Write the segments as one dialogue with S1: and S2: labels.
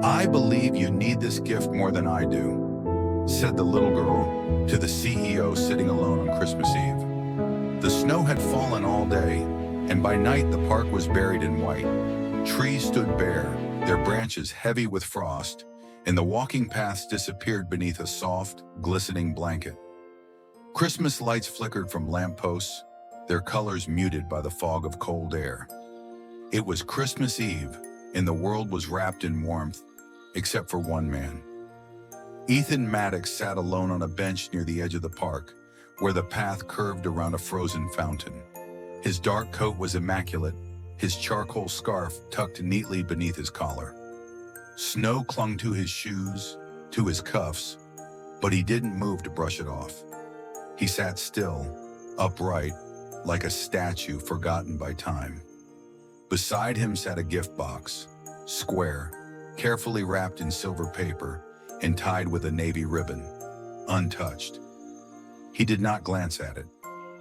S1: "I believe you need this gift more than I do," said the little girl to the CEO sitting alone on Christmas Eve. The snow had fallen all day, and by night the park was buried in white. Trees stood bare, their branches heavy with frost, and the walking paths disappeared beneath a soft, glistening blanket. Christmas lights flickered from lampposts, their colors muted by the fog of cold air. It was Christmas Eve, and the world was wrapped in warmth, except for one man. Ethan Maddox sat alone on a bench near the edge of the park, where the path curved around a frozen fountain. His dark coat was immaculate, his charcoal scarf tucked neatly beneath his collar. Snow clung to his shoes, to his cuffs, but he didn't move to brush it off. He sat still, upright, like a statue forgotten by time. Beside him sat a gift box, square, carefully wrapped in silver paper and tied with a navy ribbon, untouched. He did not glance at it.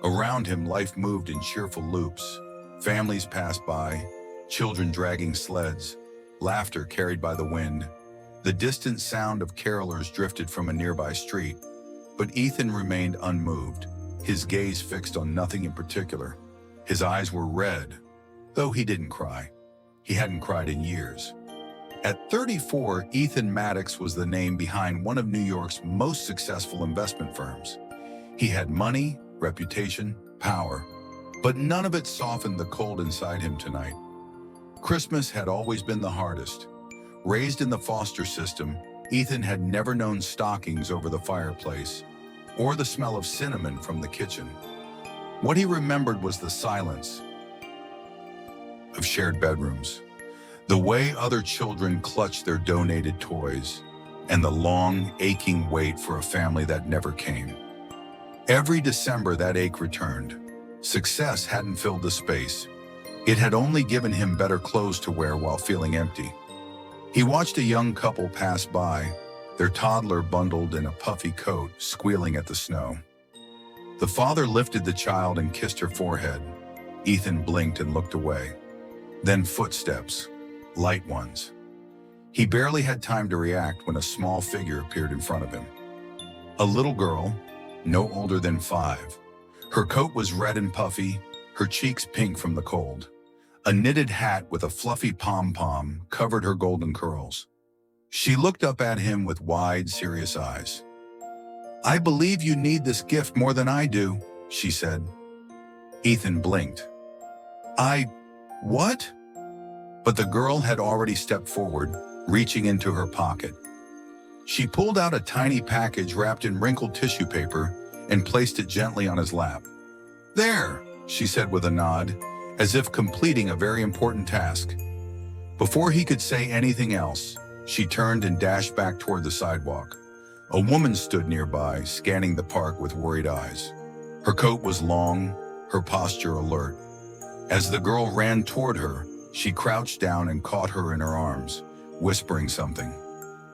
S1: Around him, life moved in cheerful loops. Families passed by, children dragging sleds, laughter carried by the wind. The distant sound of carolers drifted from a nearby street, but Ethan remained unmoved, his gaze fixed on nothing in particular. His eyes were red, though he didn't cry. He hadn't cried in years. At 34, Ethan Maddox was the name behind one of New York's most successful investment firms. He had money, reputation, power, but none of it softened the cold inside him tonight. Christmas had always been the hardest. Raised in the foster system, Ethan had never known stockings over the fireplace or the smell of cinnamon from the kitchen. What he remembered was the silence of shared bedrooms, the way other children clutched their donated toys, and the long, aching wait for a family that never came. Every December, that ache returned. Success hadn't filled the space. It had only given him better clothes to wear while feeling empty. He watched a young couple pass by, their toddler bundled in a puffy coat, squealing at the snow. The father lifted the child and kissed her forehead. Ethan blinked and looked away. Then footsteps, light ones. He barely had time to react when a small figure appeared in front of him. A little girl, no older than 5. Her coat was red and puffy, her cheeks pink from the cold. A knitted hat with a fluffy pom-pom covered her golden curls. She looked up at him with wide, serious eyes. "I believe you need this gift more than I do," she said. Ethan blinked. What?" But the girl had already stepped forward, reaching into her pocket. She pulled out a tiny package wrapped in wrinkled tissue paper and placed it gently on his lap. "There," she said with a nod, as if completing a very important task. Before he could say anything else, she turned and dashed back toward the sidewalk. A woman stood nearby, scanning the park with worried eyes. Her coat was long, her posture alert. As the girl ran toward her, she crouched down and caught her in her arms, whispering something.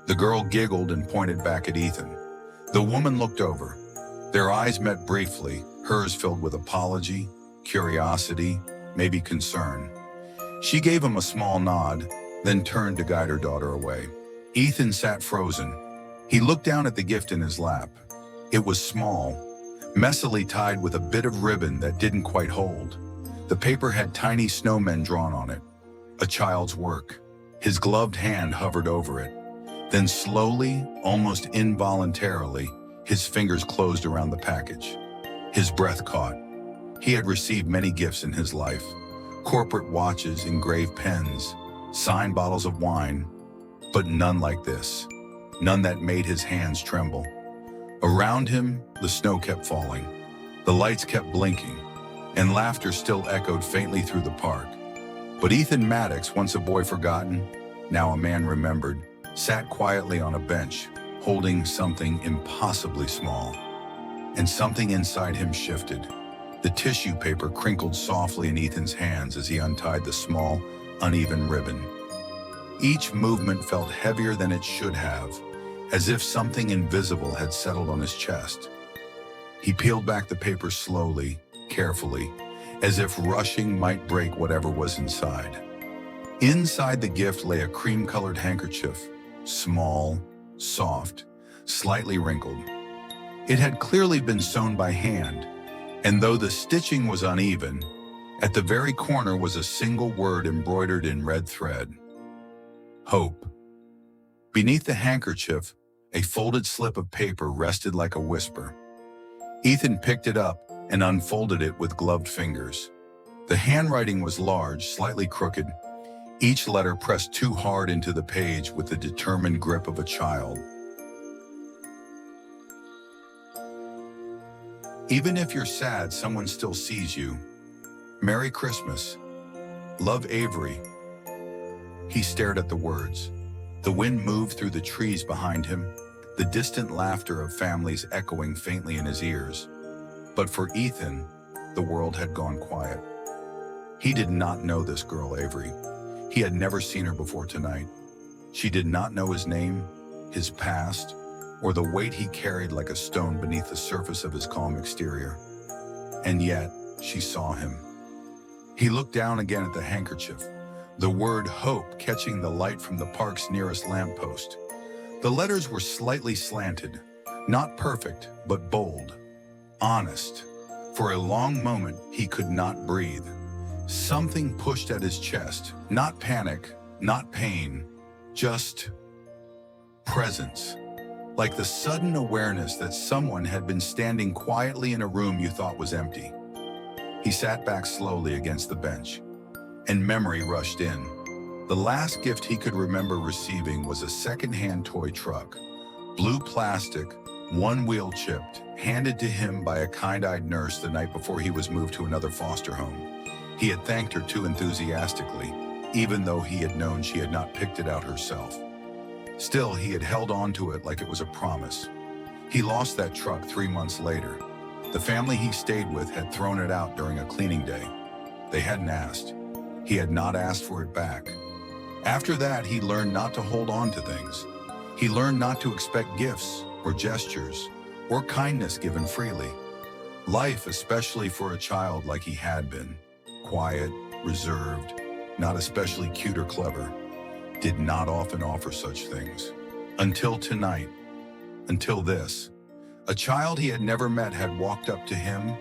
S1: The girl giggled and pointed back at Ethan. The woman looked over. Their eyes met briefly, hers filled with apology, curiosity, maybe concern. She gave him a small nod, then turned to guide her daughter away. Ethan sat frozen. He looked down at the gift in his lap. It was small, messily tied with a bit of ribbon that didn't quite hold. The paper had tiny snowmen drawn on it, a child's work. His gloved hand hovered over it. Then slowly, almost involuntarily, his fingers closed around the package. His breath caught. He had received many gifts in his life: corporate watches, engraved pens, signed bottles of wine, but none like this. None that made his hands tremble. Around him, the snow kept falling. The lights kept blinking, and laughter still echoed faintly through the park. But Ethan Maddox, once a boy forgotten, now a man remembered, sat quietly on a bench, holding something impossibly small. And something inside him shifted. The tissue paper crinkled softly in Ethan's hands as he untied the small, uneven ribbon. Each movement felt heavier than it should have, as if something invisible had settled on his chest. He peeled back the paper slowly, carefully, as if rushing might break whatever was inside. Inside the gift lay a cream-colored handkerchief, small, soft, slightly wrinkled. It had clearly been sewn by hand, and though the stitching was uneven, at the very corner was a single word embroidered in red thread: hope. Beneath the handkerchief, a folded slip of paper rested like a whisper. Ethan picked it up and unfolded it with gloved fingers. The handwriting was large, slightly crooked, each letter pressed too hard into the page with the determined grip of a child. Even if you're sad, someone still sees you. Merry Christmas. Love, Avery. He stared at the words. The wind moved through the trees behind him, the distant laughter of families echoing faintly in his ears. But for Ethan, the world had gone quiet. He did not know this girl, Avery. He had never seen her before tonight. She did not know his name, his past, or the weight he carried like a stone beneath the surface of his calm exterior. And yet, she saw him. He looked down again at the handkerchief, the word hope catching the light from the park's nearest lamppost. The letters were slightly slanted, not perfect, but bold, honest. For a long moment, he could not breathe. Something pushed at his chest, not panic, not pain, just presence. Like the sudden awareness that someone had been standing quietly in a room you thought was empty. He sat back slowly against the bench, and memory rushed in. The last gift he could remember receiving was a second-hand toy truck, blue plastic, one wheel chipped, handed to him by a kind-eyed nurse the night before he was moved to another foster home. He had thanked her too enthusiastically, even though he had known she had not picked it out herself. Still, he had held on to it like it was a promise. He lost that truck 3 months later. The family he stayed with had thrown it out during a cleaning day. They hadn't asked. He had not asked for it back. After that, he learned not to hold on to things. He learned not to expect gifts or gestures or kindness given freely. Life, especially for a child like he had been, quiet, reserved, not especially cute or clever, did not often offer such things. Until tonight, until this. A child he had never met had walked up to him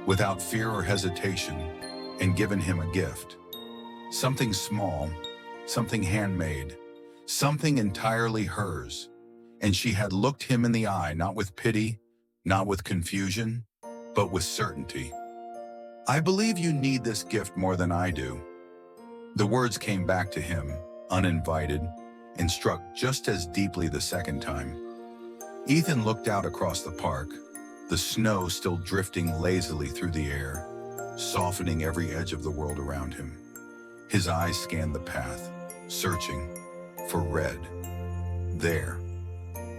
S1: without fear or hesitation and given him a gift. Something small, something handmade, something entirely hers. And she had looked him in the eye, not with pity, not with confusion, but with certainty. I believe you need this gift more than I do. The words came back to him, uninvited, and struck just as deeply the second time. Ethan looked out across the park, the snow still drifting lazily through the air, softening every edge of the world around him. His eyes scanned the path, searching for red. There,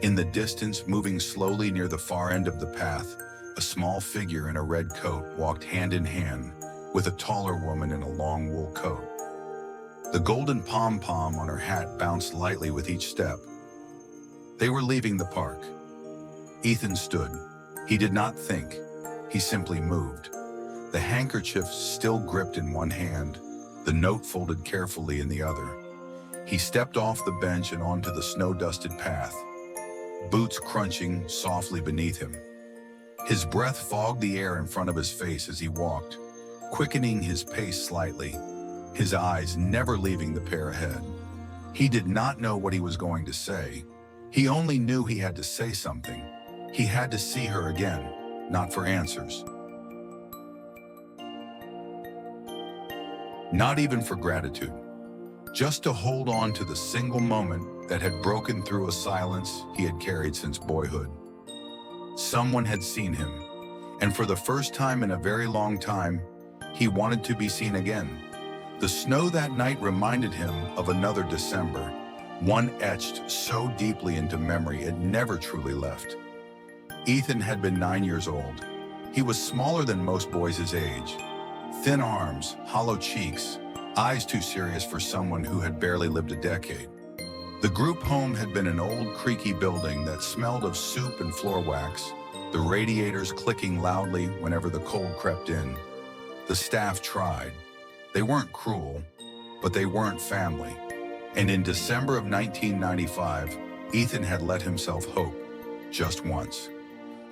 S1: in the distance, moving slowly near the far end of the path, a small figure in a red coat walked hand in hand with a taller woman in a long wool coat. The golden pom-pom on her hat bounced lightly with each step. They were leaving the park. Ethan stood. He did not think. He simply moved. The handkerchief still gripped in one hand, the note folded carefully in the other. He stepped off the bench and onto the snow-dusted path, boots crunching softly beneath him. His breath fogged the air in front of his face as he walked, quickening his pace slightly, his eyes never leaving the pair ahead. He did not know what he was going to say. He only knew he had to say something. He had to see her again, not for answers. Not even for gratitude. Just to hold on to the single moment that had broken through a silence he had carried since boyhood. Someone had seen him, and for the first time in a very long time, he wanted to be seen again. The snow that night reminded him of another December, one etched so deeply into memory it never truly left. Ethan had been 9 years old. He was smaller than most boys his age. Thin arms, hollow cheeks, eyes too serious for someone who had barely lived a decade. The group home had been an old, creaky building that smelled of soup and floor wax, the radiators clicking loudly whenever the cold crept in. The staff tried. They weren't cruel, but they weren't family. And in December of 1995, Ethan had let himself hope, just once.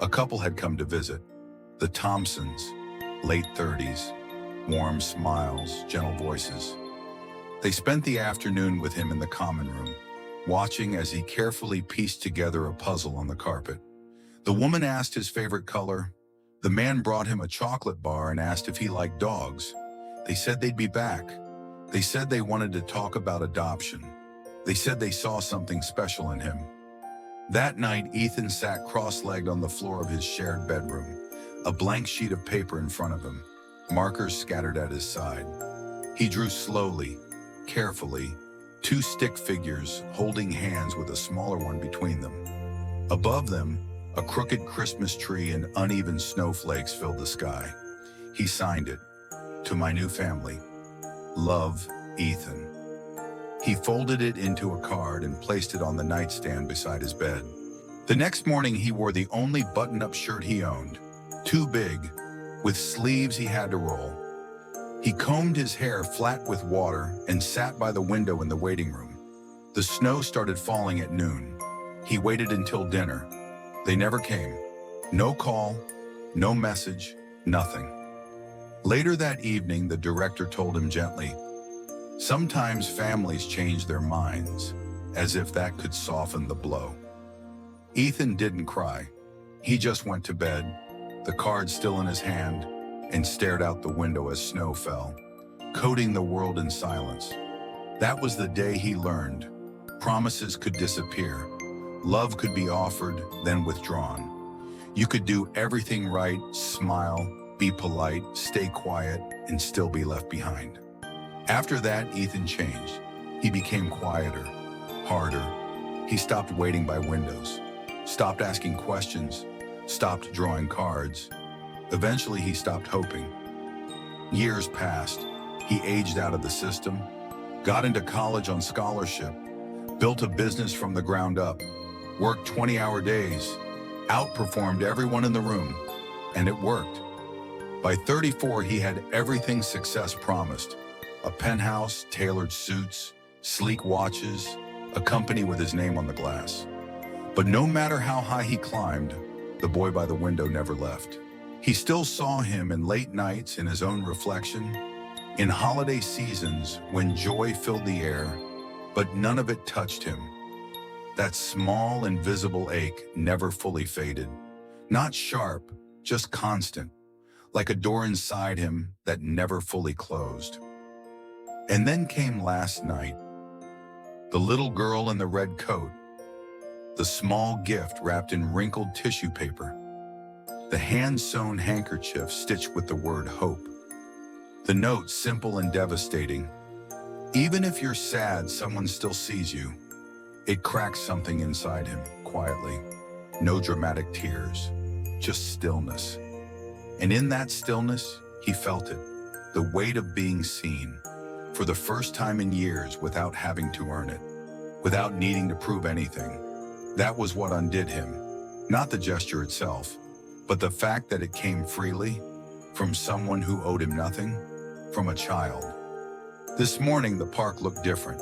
S1: A couple had come to visit. The Thompsons, late 30s, warm smiles, gentle voices. They spent the afternoon with him in the common room, watching as he carefully pieced together a puzzle on the carpet. The woman asked his favorite color. The man brought him a chocolate bar and asked if he liked dogs. They said they'd be back. They said they wanted to talk about adoption. They said they saw something special in him. That night, Ethan sat cross-legged on the floor of his shared bedroom, a blank sheet of paper in front of him, markers scattered at his side. He drew slowly, carefully, two stick figures holding hands with a smaller one between them. Above them, a crooked Christmas tree and uneven snowflakes filled the sky. He signed it, "To my new family. Love, Ethan." He folded it into a card and placed it on the nightstand beside his bed. The next morning, he wore the only button-up shirt he owned, too big, with sleeves he had to roll. He combed his hair flat with water and sat by the window in the waiting room. The snow started falling at noon. He waited until dinner. They never came. No call, no message, nothing. Later that evening, the director told him gently, "Sometimes families change their minds, as if that could soften the blow." Ethan didn't cry. He just went to bed, the card still in his hand, and stared out the window as snow fell, coating the world in silence. That was the day he learned. Promises could disappear. Love could be offered, then withdrawn. You could do everything right, smile, be polite, stay quiet, and still be left behind. After that, Ethan changed. He became quieter, harder. He stopped waiting by windows, stopped asking questions, stopped drawing cards. Eventually, he stopped hoping. Years passed. He aged out of the system, got into college on scholarship, built a business from the ground up, worked 20-hour days, outperformed everyone in the room, and it worked. By 34, he had everything success promised: a penthouse, tailored suits, sleek watches, a company with his name on the glass. But no matter how high he climbed, the boy by the window never left. He still saw him in late nights in his own reflection, in holiday seasons when joy filled the air, but none of it touched him. That small, invisible ache never fully faded. Not sharp, just constant, like a door inside him that never fully closed. And then came last night. The little girl in the red coat, the small gift wrapped in wrinkled tissue paper, the hand-sewn handkerchief stitched with the word hope. The note simple and devastating. Even if you're sad, someone still sees you. It cracks something inside him, quietly. No dramatic tears, just stillness. And in that stillness, he felt it, the weight of being seen, for the first time in years without having to earn it, without needing to prove anything. That was what undid him. Not the gesture itself, but the fact that it came freely, from someone who owed him nothing, from a child. This morning, the park looked different.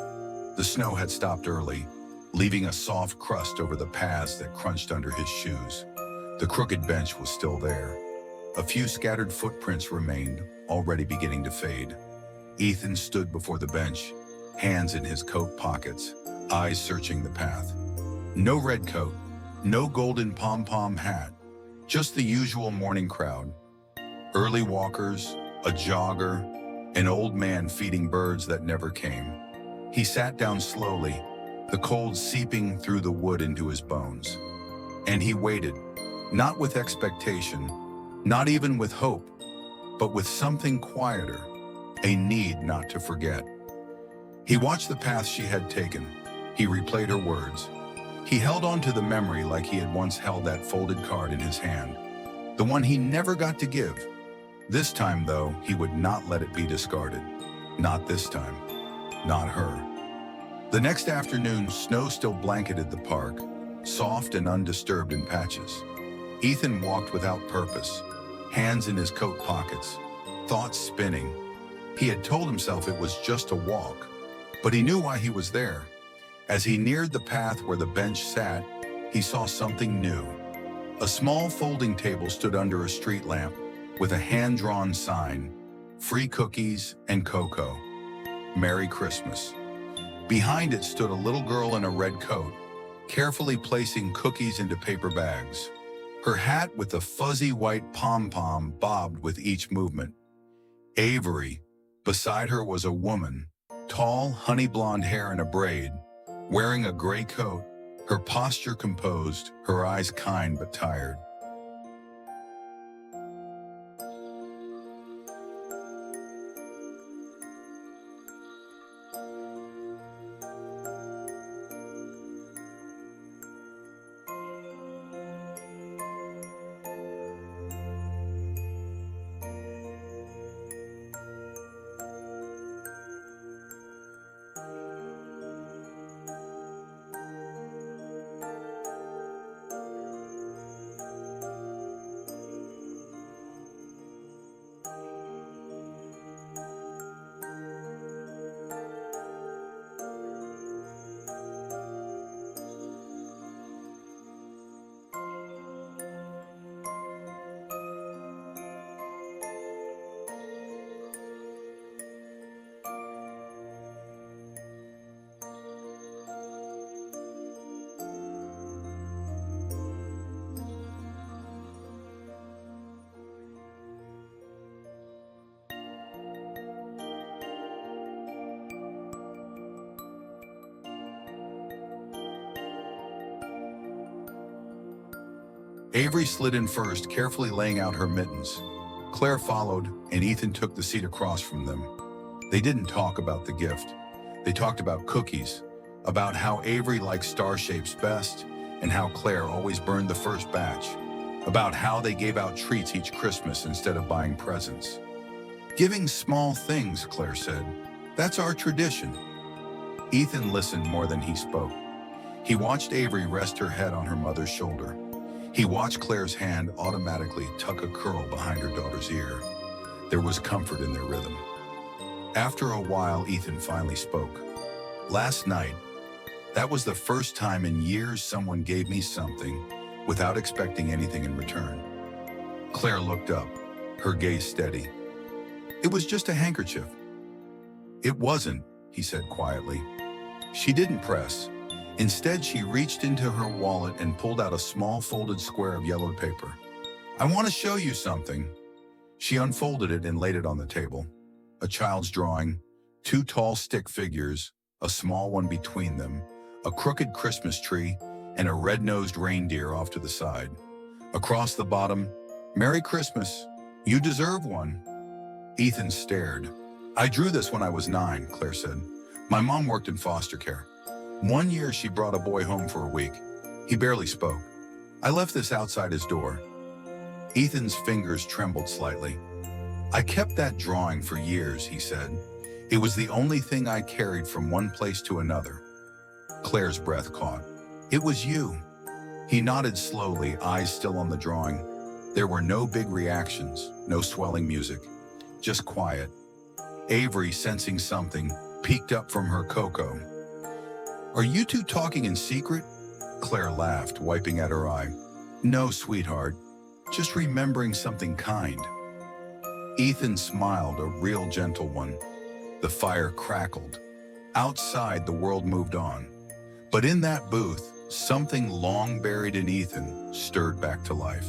S1: The snow had stopped early, leaving a soft crust over the paths that crunched under his shoes. The crooked bench was still there. A few scattered footprints remained, already beginning to fade. Ethan stood before the bench, hands in his coat pockets, eyes searching the path. No red coat, no golden pom-pom hat, just the usual morning crowd. Early walkers, a jogger, an old man feeding birds that never came. He sat down slowly, the cold seeping through the wood into his bones. And he waited, not with expectation, not even with hope, but with something quieter, a need not to forget. He watched the path she had taken. He replayed her words. He held on to the memory like he had once held that folded card in his hand, the one he never got to give. This time, though, he would not let it be discarded. Not this time. Not her. The next afternoon, snow still blanketed the park, soft and undisturbed in patches. Ethan walked without purpose, hands in his coat pockets, thoughts spinning. He had told himself it was just a walk, But he knew why he was there. As he neared the path where the bench sat, he saw something new. A small folding table stood under a street lamp with a hand-drawn sign, "Free cookies and cocoa. Merry Christmas." Behind it stood a little girl in a red coat, carefully placing cookies into paper bags. Her hat with a fuzzy white pom-pom bobbed with each movement. Avery, beside her, was a woman, tall, honey blonde hair in a braid, wearing a gray coat, her posture composed, her eyes kind but tired. Avery slid in first, carefully laying out her mittens. Claire followed, and Ethan took the seat across from them. They didn't talk about the gift. They talked about cookies, about how Avery liked star shapes best, and how Claire always burned the first batch, about how they gave out treats each Christmas instead of buying presents. "Giving small things," Claire said. "That's our tradition." Ethan listened more than he spoke. He watched Avery rest her head on her mother's shoulder. He watched Claire's hand automatically tuck a curl behind her daughter's ear. There was comfort in their rhythm. After a while, Ethan finally spoke. "Last night, that was the first time in years someone gave me something without expecting anything in return." Claire looked up, her gaze steady. "It was just a handkerchief." "It wasn't," he said quietly. She didn't press. Instead, she reached into her wallet and pulled out a small folded square of yellowed paper. "I want to show you something." She unfolded it and laid it on the table. A child's drawing, 2 tall stick figures, a small one between them, a crooked Christmas tree, and a red-nosed reindeer off to the side. Across the bottom, "Merry Christmas. You deserve one." Ethan stared. "I drew this when I was 9, Claire said. "My mom worked in foster care. One year she brought a boy home for a week. He barely spoke. I left this outside his door." Ethan's fingers trembled slightly. "I kept that drawing for years," he said. "It was the only thing I carried from one place to another." Claire's breath caught. "It was you." He nodded slowly, eyes still on the drawing. There were no big reactions, no swelling music, just quiet. Avery, sensing something, peeked up from her cocoa. "Are you two talking in secret?" Claire laughed, wiping at her eye. "No, sweetheart. Just remembering something kind." Ethan smiled, a real gentle one. The fire crackled. Outside, the world moved on. But in that booth, something long buried in Ethan stirred back to life.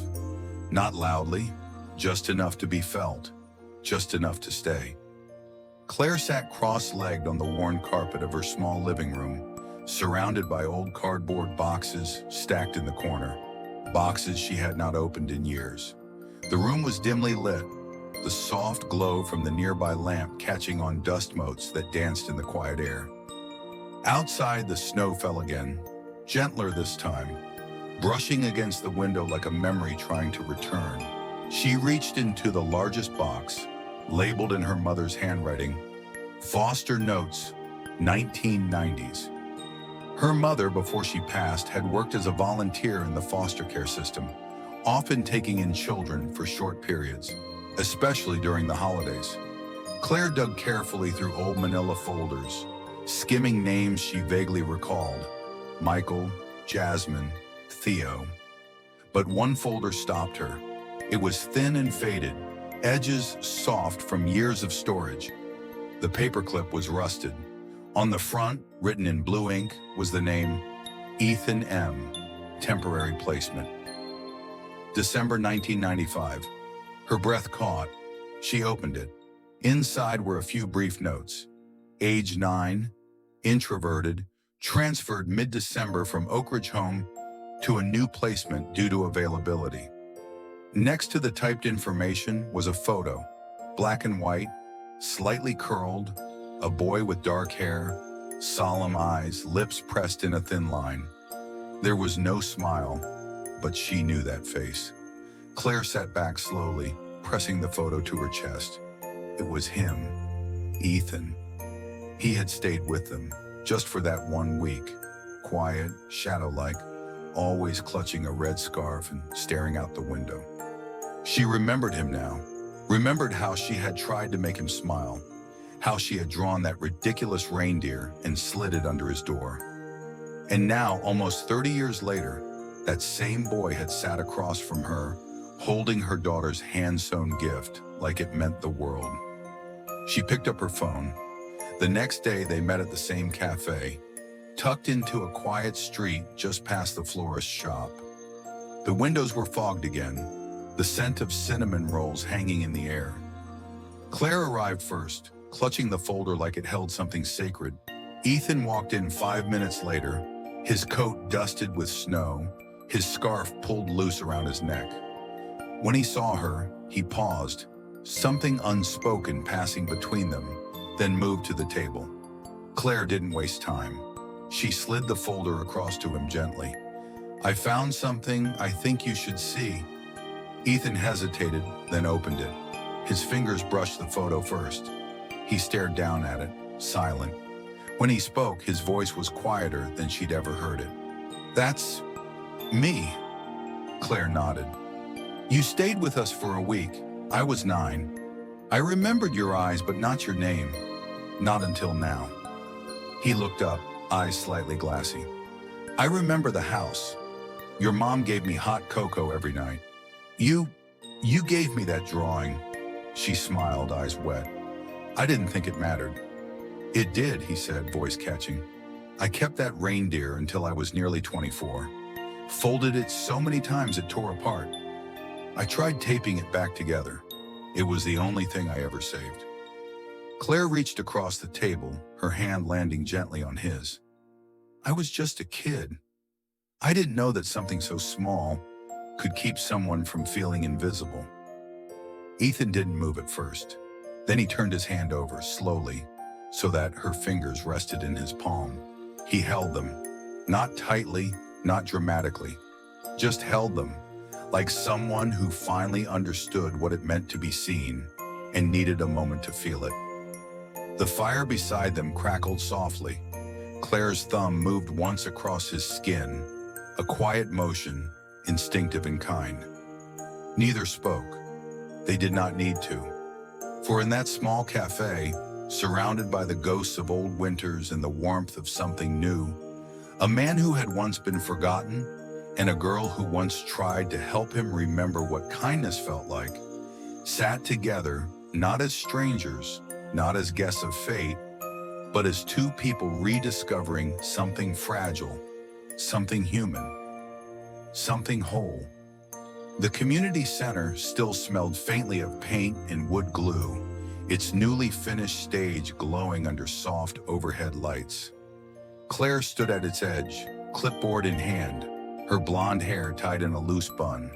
S1: Not loudly, just enough to be felt, just enough to stay. Claire sat cross-legged on the worn carpet of her small living room, surrounded by old cardboard boxes stacked in the corner, boxes she had not opened in years. The room was dimly lit, the soft glow from the nearby lamp catching on dust motes that danced in the quiet air. Outside, the snow fell again, gentler this time, brushing against the window like a memory trying to return. She reached into the largest box, labeled in her mother's handwriting, "Foster Notes, 1990s." Her mother, before she passed, had worked as a volunteer in the foster care system, often taking in children for short periods, especially during the holidays. Claire dug carefully through old manila folders, skimming names she vaguely recalled: Michael, Jasmine, Theo. But one folder stopped her. It was thin and faded, edges soft from years of storage. The paperclip was rusted. On the front, written in blue ink, was the name Ethan M., temporary placement. December 1995. Her breath caught. She opened it. Inside were a few brief notes. Age 9, introverted, transferred mid-December from Oak Ridge home to a new placement due to availability. Next to the typed information was a photo, black and white, slightly curled, a boy with dark hair, solemn eyes, lips pressed in a thin line. There was no smile, but she knew that face. Claire sat back slowly, pressing the photo to her chest. It was him, Ethan. He had stayed with them, just for that 1 week, quiet, shadow-like, always clutching a red scarf and staring out the window. She remembered him now, remembered how she had tried to make him smile, how she had drawn that ridiculous reindeer and slid it under his door. And now, almost 30 years later, that same boy had sat across from her, holding her daughter's hand-sewn gift like it meant the world. She picked up her phone. The next day, they met at the same cafe, tucked into a quiet street just past the florist's shop. The windows were fogged again, the scent of cinnamon rolls hanging in the air. Claire arrived first, clutching the folder like it held something sacred. Ethan walked in 5 minutes later, his coat dusted with snow, his scarf pulled loose around his neck. When he saw her, he paused, something unspoken passing between them, then moved to the table. Claire didn't waste time. She slid the folder across to him gently. "I found something I think you should see." Ethan hesitated, then opened it. His fingers brushed the photo first. He stared down at it, silent. When he spoke, his voice was quieter than she'd ever heard it. "That's me." Claire nodded. "You stayed with us for a week. I was 9. I remembered your eyes, but not your name. Not until now." He looked up, eyes slightly glassy. "I remember the house. Your mom gave me hot cocoa every night. You gave me that drawing." She smiled, eyes wet. "I didn't think it mattered." "It did," he said, voice catching. "I kept that reindeer until I was nearly 24. Folded it so many times it tore apart. I tried taping it back together. It was the only thing I ever saved." Claire reached across the table, her hand landing gently on his. "I was just a kid. I didn't know that something so small could keep someone from feeling invisible." Ethan didn't move at first. Then he turned his hand over, slowly, so that her fingers rested in his palm. He held them, not tightly, not dramatically, just held them, like someone who finally understood what it meant to be seen and needed a moment to feel it. The fire beside them crackled softly. Claire's thumb moved once across his skin, a quiet motion, instinctive and kind. Neither spoke. They did not need to. For in that small cafe, surrounded by the ghosts of old winters and the warmth of something new, a man who had once been forgotten and a girl who once tried to help him remember what kindness felt like, sat together, not as strangers, not as guests of fate, but as two people rediscovering something fragile, something human, something whole. The community center still smelled faintly of paint and wood glue, its newly finished stage glowing under soft overhead lights. Claire stood at its edge, clipboard in hand, her blonde hair tied in a loose bun.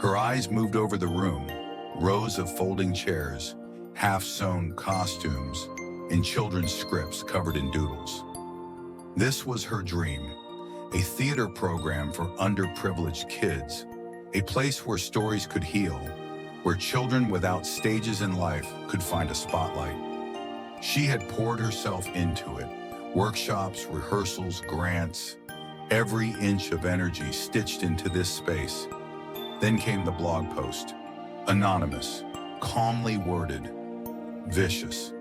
S1: Her eyes moved over the room, rows of folding chairs, half-sewn costumes, and children's scripts covered in doodles. This was her dream, a theater program for underprivileged kids, a place where stories could heal, where children without stages in life could find a spotlight. She had poured herself into it, workshops, rehearsals, grants, every inch of energy stitched into this space. Then came the blog post, anonymous, calmly worded, vicious.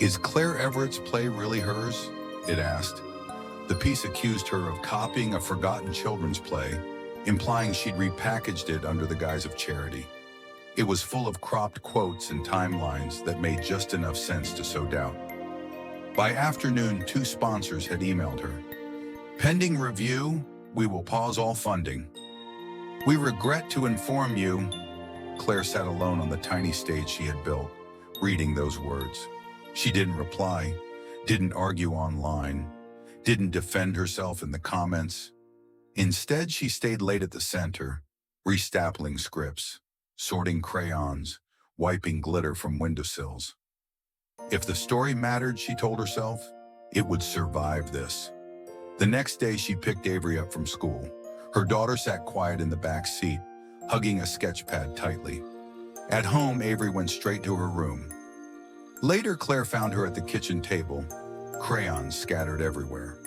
S1: Is Claire Everett's play really hers? It asked. The piece accused her of copying a forgotten children's play, implying she'd repackaged it under the guise of charity. It was full of cropped quotes and timelines that made just enough sense to sow doubt. By afternoon, 2 sponsors had emailed her. Pending review, we will pause all funding. We regret to inform you. Claire sat alone on the tiny stage she had built, reading those words. She didn't reply, didn't argue online, didn't defend herself in the comments. Instead, she stayed late at the center, restapling scripts, sorting crayons, wiping glitter from windowsills. If the story mattered, she told herself, it would survive this. The next day, she picked Avery up from school. Her daughter sat quiet in the back seat, hugging a sketch pad tightly. At home, Avery went straight to her room. Later, Claire found her at the kitchen table, crayons scattered everywhere.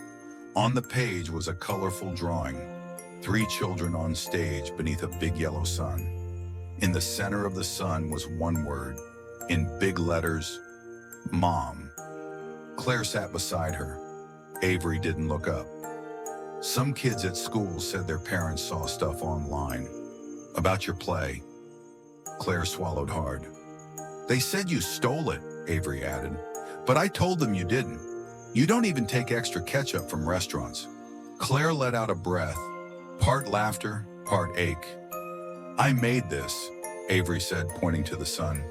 S1: On the page was a colorful drawing, 3 children on stage beneath a big yellow sun. In the center of the sun was one word, in big letters, Mom. Claire sat beside her. Avery didn't look up. Some kids at school said their parents saw stuff online. About your play. Claire swallowed hard. They said you stole it, Avery added. But I told them you didn't. You don't even take extra ketchup from restaurants. Claire let out a breath, part laughter, part ache. I made this, Avery said, pointing to the sun.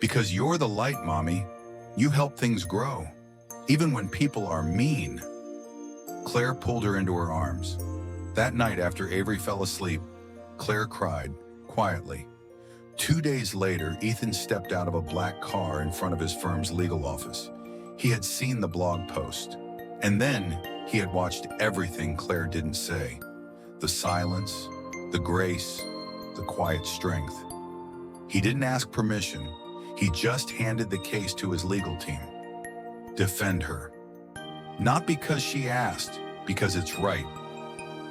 S1: Because you're the light, Mommy. You help things grow, even when people are mean. Claire pulled her into her arms. That night, after Avery fell asleep, Claire cried, quietly. 2 days later, Ethan stepped out of a black car in front of his firm's legal office. He had seen the blog post, and then he had watched everything Claire didn't say. The silence, the grace, the quiet strength. He didn't ask permission. He just handed the case to his legal team. Defend her. Not because she asked, because it's right.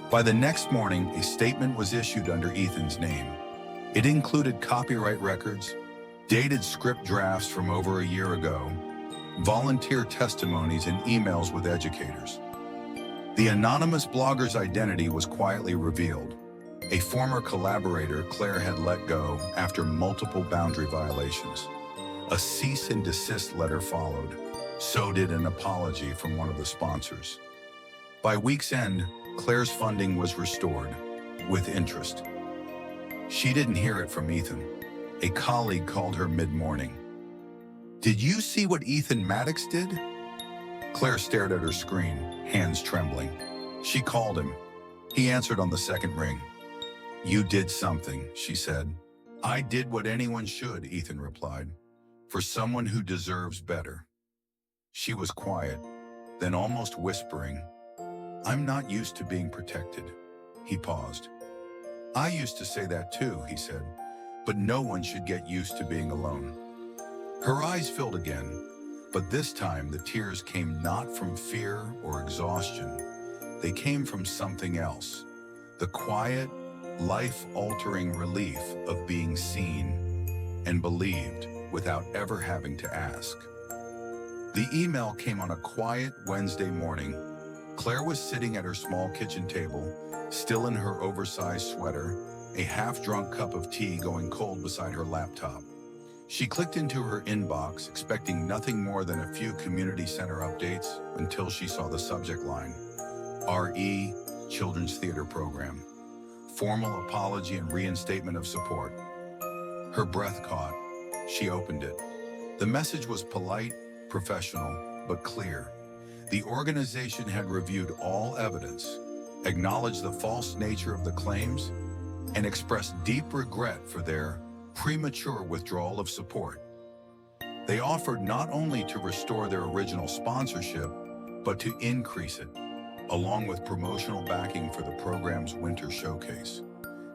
S1: By the next morning, a statement was issued under Ethan's name. It included copyright records, dated script drafts from over a year ago, volunteer testimonies, and emails with educators. The anonymous blogger's identity was quietly revealed. A former collaborator Claire had let go after multiple boundary violations. A cease and desist letter followed. So did an apology from one of the sponsors. By week's end, Claire's funding was restored, with interest. She didn't hear it from Ethan. A colleague called her mid-morning. Did you see what Ethan Maddox did? Claire stared at her screen, hands trembling. She called him. He answered on the second ring. You did something, she said. I did what anyone should, Ethan replied. For someone who deserves better. She was quiet, then almost whispering, I'm not used to being protected. He paused. I used to say that too, he said, but no one should get used to being alone. Her eyes filled again, but this time the tears came not from fear or exhaustion. They came from something else. The quiet, life-altering relief of being seen and believed without ever having to ask. The email came on a quiet Wednesday morning. Claire was sitting at her small kitchen table, still in her oversized sweater, a half-drunk cup of tea going cold beside her laptop. She clicked into her inbox, expecting nothing more than a few community center updates until she saw the subject line. RE, Children's Theater Program. Formal apology and reinstatement of support. Her breath caught. She opened it. The message was polite, professional, but clear. The organization had reviewed all evidence, acknowledged the false nature of the claims, and expressed deep regret for their premature withdrawal of support. They offered not only to restore their original sponsorship, but to increase it, along with promotional backing for the program's winter showcase.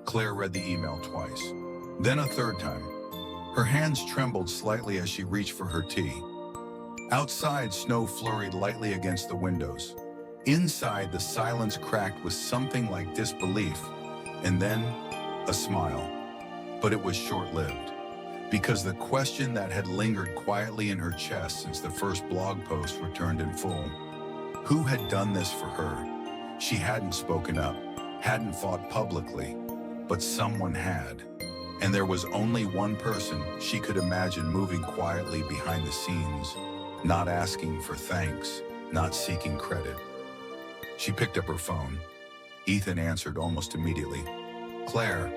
S1: Claire read the email twice, then a third time. Her hands trembled slightly as she reached for her tea. Outside, snow flurried lightly against the windows. Inside, the silence cracked with something like disbelief, and then a smile. But it was short-lived. because the question that had lingered quietly in her chest since the first blog post returned in full. Who had done this for her? She hadn't spoken up, hadn't fought publicly, but someone had. And there was only one person she could imagine moving quietly behind the scenes, not asking for thanks, not seeking credit. She picked up her phone. Ethan answered almost immediately. "Claire,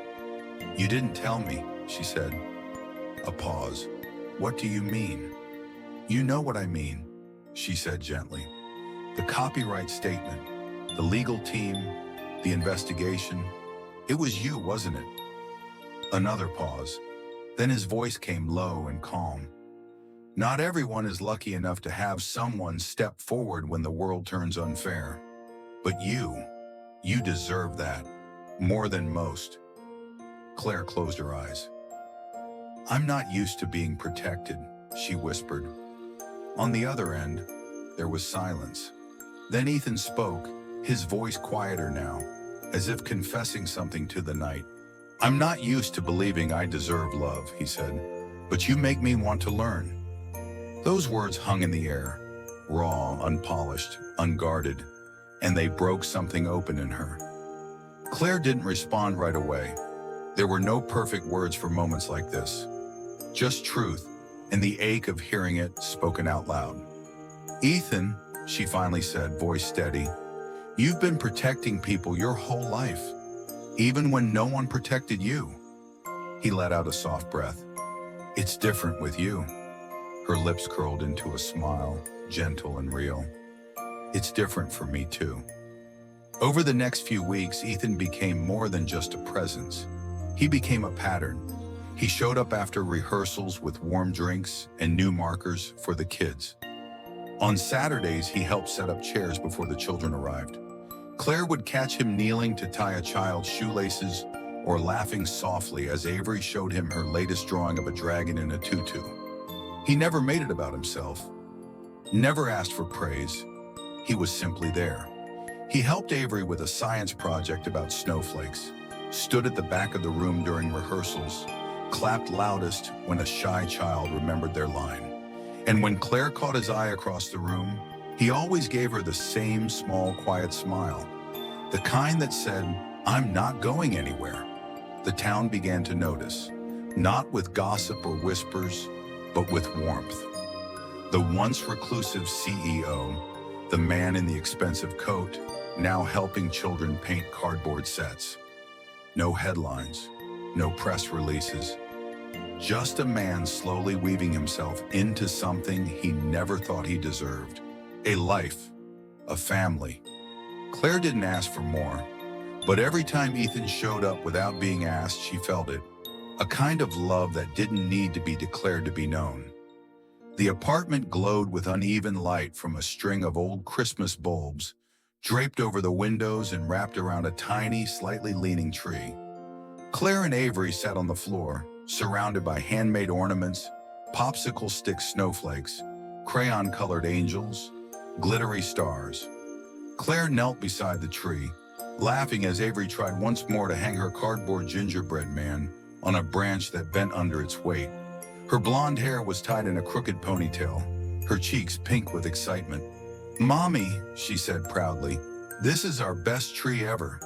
S1: you didn't tell me," she said. A pause. "What do you mean?" "You know what I mean," she said gently. "The copyright statement, the legal team, the investigation. It was you, wasn't it?" Another pause. Then his voice came low and calm. "Not everyone is lucky enough to have someone step forward when the world turns unfair. But you deserve that, more than most." Claire closed her eyes. "I'm not used to being protected," she whispered. On the other end, there was silence. Then Ethan spoke, his voice quieter now, as if confessing something to the night. "I'm not used to believing I deserve love," he said, "but you make me want to learn." Those words hung in the air, raw, unpolished, unguarded, and they broke something open in her. Claire didn't respond right away. There were no perfect words for moments like this. Just truth, and the ache of hearing it spoken out loud. "Ethan," she finally said, voice steady, "you've been protecting people your whole life, even when no one protected you." He let out a soft breath. "It's different with you." Her lips curled into a smile, gentle and real. "It's different for me too." Over the next few weeks, Ethan became more than just a presence. He became a pattern. He showed up after rehearsals with warm drinks and new markers for the kids. On Saturdays, he helped set up chairs before the children arrived. Claire would catch him kneeling to tie a child's shoelaces or laughing softly as Avery showed him her latest drawing of a dragon in a tutu. He never made it about himself, never asked for praise. He was simply there. He helped Avery with a science project about snowflakes, stood at the back of the room during rehearsals, clapped loudest when a shy child remembered their line. And when Claire caught his eye across the room, he always gave her the same small, quiet smile, the kind that said, "I'm not going anywhere." The town began to notice, not with gossip or whispers, but with warmth. The once reclusive CEO, the man in the expensive coat, now helping children paint cardboard sets. No headlines, no press releases. Just a man slowly weaving himself into something he never thought he deserved. A life, a family. Claire didn't ask for more, but every time Ethan showed up without being asked, she felt it. A kind of love that didn't need to be declared to be known. The apartment glowed with uneven light from a string of old Christmas bulbs, draped over the windows and wrapped around a tiny, slightly leaning tree. Claire and Avery sat on the floor, surrounded by handmade ornaments, popsicle stick snowflakes, crayon-colored angels, glittery stars. Claire knelt beside the tree, laughing as Avery tried once more to hang her cardboard gingerbread man on a branch that bent under its weight. Her blonde hair was tied in a crooked ponytail, her cheeks pink with excitement. "Mommy," she said proudly, "this is our best tree ever."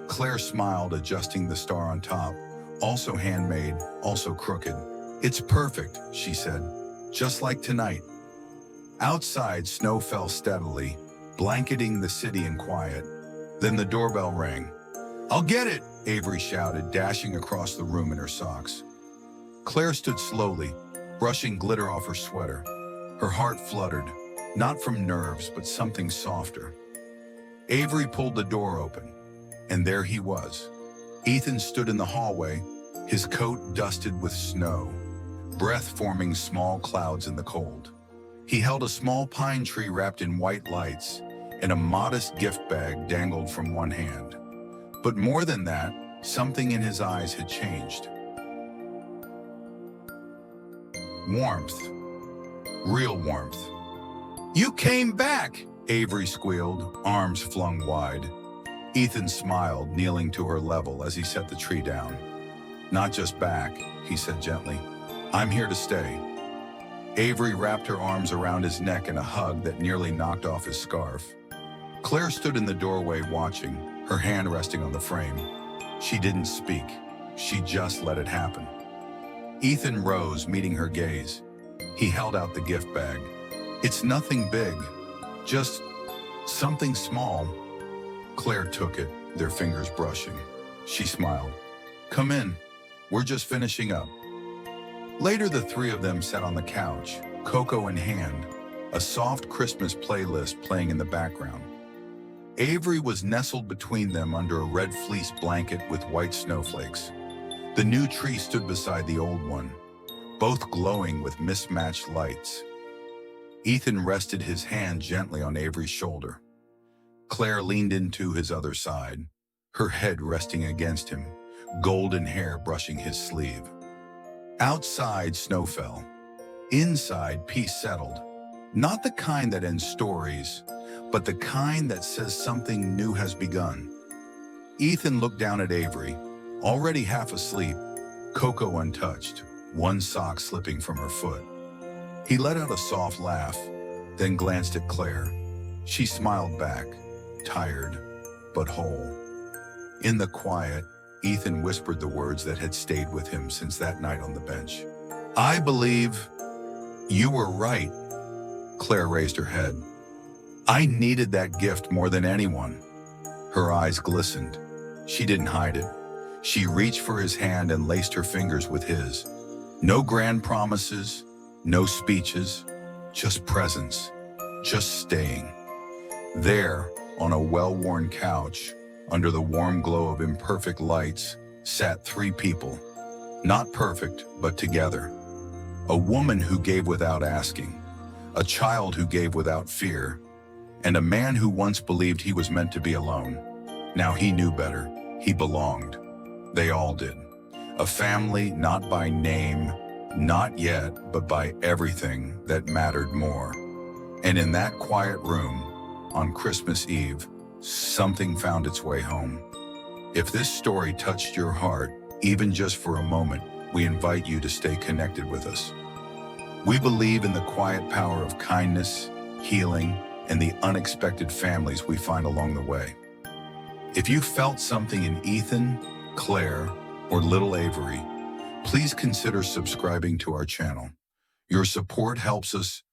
S1: Claire smiled, adjusting the star on top, also handmade, also crooked. "It's perfect," she said, "just like tonight." Outside, snow fell steadily, blanketing the city in quiet. Then the doorbell rang. "I'll get it," Avery shouted, dashing across the room in her socks. Claire stood slowly, brushing glitter off her sweater. Her heart fluttered, not from nerves, but something softer. Avery pulled the door open, and there he was. Ethan stood in the hallway, his coat dusted with snow, breath forming small clouds in the cold. He held a small pine tree wrapped in white lights, and a modest gift bag dangled from one hand. But more than that, something in his eyes had changed. Warmth. Real warmth. "You came back!" Avery squealed, arms flung wide. Ethan smiled, kneeling to her level as he set the tree down. "Not just back," he said gently. I'm here to stay. Avery wrapped her arms around his neck in a hug that nearly knocked off his scarf. Claire stood in the doorway watching, her hand resting on the frame. She didn't speak. She just let it happen. Ethan rose, meeting her gaze. He held out the gift bag. It's nothing big, just something small. Claire took it, their fingers brushing. She smiled. Come in. We're just finishing up. Later, the three of them sat on the couch, cocoa in hand, a soft Christmas playlist playing in the background. Avery was nestled between them under a red fleece blanket with white snowflakes. The new tree stood beside the old one, both glowing with mismatched lights. Ethan rested his hand gently on Avery's shoulder. Claire leaned into his other side, her head resting against him, golden hair brushing his sleeve. Outside, snow fell. Inside, peace settled. Not the kind that ends stories, but the kind that says something new has begun. Ethan looked down at Avery, already half asleep, cocoa untouched, one sock slipping from her foot. He let out a soft laugh, then glanced at Claire. She smiled back, tired, but whole. In the quiet, Ethan whispered the words that had stayed with him since that night on the bench. I believe you were right. Claire raised her head. I needed that gift more than anyone. Her eyes glistened. She didn't hide it. She reached for his hand and laced her fingers with his. No grand promises, no speeches, just presence, just staying. There, on a well-worn couch, under the warm glow of imperfect lights, sat three people. Not perfect, but together. A woman who gave without asking, a child who gave without fear, and a man who once believed he was meant to be alone. Now he knew better. He belonged. They all did. A family not by name, not yet, but by everything that mattered more. And in that quiet room, on Christmas Eve, something found its way home. If this story touched your heart, even just for a moment, we invite you to stay connected with us. We believe in the quiet power of kindness, healing, and the unexpected families we find along the way. If you felt something in Ethan, Claire, or little Avery, please consider subscribing to our channel. Your support helps us